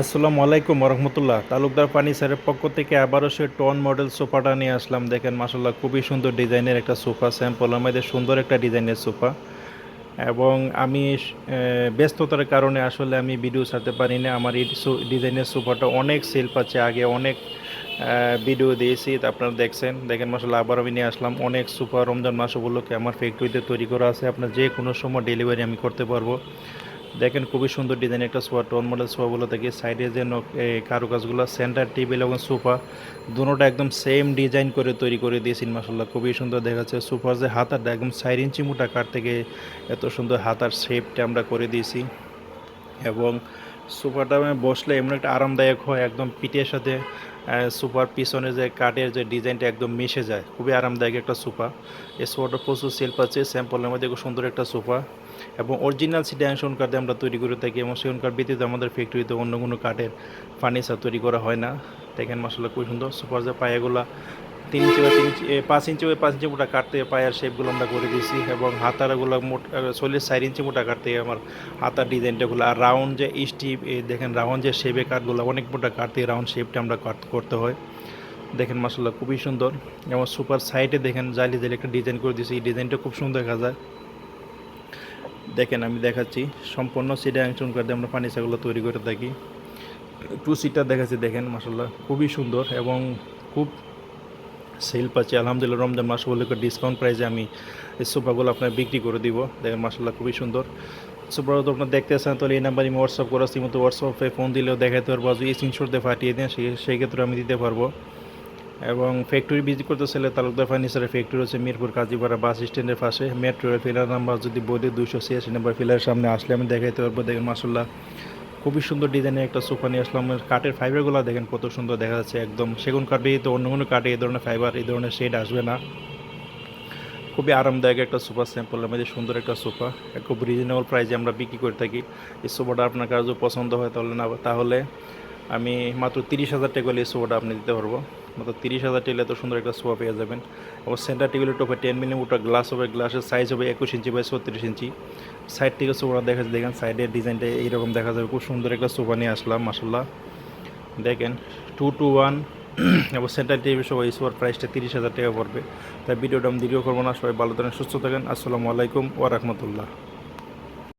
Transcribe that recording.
আসসালামু আলাইকুম রহমতুল্লাহ। তালুকদার ফার্নিচারের পক্ষ থেকে আবারও সে টন মডেল সোফাটা নিয়ে আসলাম। দেখেন মাসাল্লাহ, খুবই সুন্দর ডিজাইনের একটা সোফা, স্যাম্পল আমাদের সুন্দর একটা ডিজাইনের সোফা। এবং আমি ব্যস্ততার কারণে আসলে আমি ভিডিও ছাড়তে পারি না। আমার এই ডিজাইনের সোফাটা অনেক সেল পাচ্ছে, আগে অনেক ভিডিও দিয়েছি, তা আপনারা দেখছেন। দেখেন মাসাল্লাহ, আবার আমি নিয়ে আসলাম অনেক সোফা। রমজান মাস উপলক্ষে আমার ফ্যাক্টরিতে তৈরি করা আছে, আপনার যে কোনো সময় ডেলিভারি আমি করতে পারবো। দেখেন খুবই সুন্দর ডিজাইন একটা সোফা, টোন মডেল সোফাগুলো থেকে সাইডে যে কারুকাজগুলো, সেন্টার টেবিল এবং সোফা দুটোটা একদম সেম ডিজাইন করে তৈরি করে দিয়েছেন। মাসাল্লাহ খুবই সুন্দর দেখাচ্ছে। সোফার যে হাতাটা একদম 4 ইঞ্চি মোটা কাঠ থেকে এত সুন্দর হাতার শেপটা আমরা করে দিয়েছি। এবং সোফাটা বসলে এমন একটা আরামদায়ক হয়, একদম পিঠের সাথে সোফার পিছনে যে কাঠের যে ডিজাইনটা একদম মিশে যায়, খুবই আরামদায়ক একটা সোফা। এই সোফাটা প্রচুর সেল পাচ্ছে, স্যাম্পলের মধ্যে খুব সুন্দর একটা সোফা। এবং অরিজিনাল সেগুন কাঠে আমরা তৈরি করে থাকি, এবং সেগুন কাঠ ব্যতীত আমাদের ফ্যাক্টরিতে অন্য কোনো কাঠের ফার্নিচার তৈরি করা হয় না। দেখেন মাসাল্লাহ খুবই সুন্দর। সোফার যে পায়াগুলা 3 ইঞ্চি বা 3 ইঞ্চি 5 ইঞ্চি বা 5 ইঞ্চি মোটা কাঠ থেকে পায়ের শেপগুলো আমরা করে দিয়েছি। এবং হাতারগুলো মোট 4.5 ইঞ্চি মোটা কাঠ থেকে আমার হাতার ডিজাইনটাগুলো। আর রাউন্ড যে স্টিপ, দেখেন রাউন্ড যে শেপে কাঠগুলো অনেক মোটা কাঠ থেকে রাউন্ড শেপটা আমরা কাট করতে হয়। দেখেন মাসাল্লাহ খুবই সুন্দর। এবং সুপার সাইডে দেখেন জালি জালি একটা ডিজাইন করে দিয়েছি, এই ডিজাইনটা খুব সুন্দর দেখা যায়। দেখেন আমি দেখাচ্ছি, সম্পূর্ণ সিডাংশন করে আমরা ফার্নিচারগুলো তৈরি করে থাকি। টু সিটার দেখাচ্ছি, দেখেন মাসাল্লাহ খুবই সুন্দর এবং খুব সেল পাচ্ছি আলহামদুলিল্লাহ। রমজান মাস বলে ডিসকাউন্ট প্রাইসে আমি এই সোফাগুলো আপনার বিক্রি করে দিব। দেখেন মাসাল্লাহ খুবই সুন্দর সোফাগুলো। তো আপনার দেখতে আসেন, তাহলে এই নাম্বারে আমি হোয়াটসঅ্যাপ করাচ্ছি, মতো হোয়াটসঅ্যাপে ফোন দিলেও দেখাতে পারবো, যদি স্ক্রিনশট দিয়ে ফাটিয়ে দেন সেই ক্ষেত্রে আমি দিতে পারবো। এবং ফ্যাক্টরি ভিজিট করতে চাইলে তালুকদার ফার্নিচারের ফ্যাক্টরি হচ্ছে মিরপুর কাজীপাড়া বাস স্ট্যান্ডের পাশে, মেট্রোর ফিলার নাম্বার যদি বলি 286 নাম্বার ফিলারের সামনে আসলে আমি দেখাইতে পারবো। দেখেন মাসাল্লাহ খুবই সুন্দর ডিজাইনের একটা সোফা নিয়ে আসলাম। কাঠের ফাইবারগুলো দেখেন কত সুন্দর দেখা যাচ্ছে, একদম সেগুন কাঠে, তো অন্য কোনো কাঠে এই ধরনের ফাইবার, এই ধরনের শেড আসবে না। খুবই আরামদায়ক একটা সোফা, স্যাম্পলের মধ্যে সুন্দর একটা সোফা, খুব রিজনেবল প্রাইসে আমরা বিক্রি করে থাকি। এই সোফাটা আপনার কাছে যদি পছন্দ হয় তাহলে আমি মাত্র 30,000 টাকা হলে এই সোফাটা আপনি দিতে পারবো। মাত্র 30,000 টাকা এত সুন্দর একটা সোফা পেয়ে যাবেন। এবং সেন্টার টেবিলের টপে 10 মিলিমিটার গ্লাস হবে, গ্লাসের সাইজ হবে 21 ইঞ্চি বাই 36 ইঞ্চি। সাইড থেকে সোফাটা দেখা যায়, দেখেন সাইডের ডিজাইনটা এইরকম দেখা যাবে। খুব সুন্দর একটা সোফা নিয়ে আসলাম মাসাল্লাহ। দেখেন 2 to 1 এবং সেন্টার টেবিল সবাই এই সোফার প্রাইসটা 30,000 টাকা পড়বে। তাই ভিডিওটা আমি দীর্ঘ করবো না, সবাই ভালো থাকেন, সুস্থ থাকেন। আসসালামু আলাইকুম ওয়া রাহমাতুল্লাহ।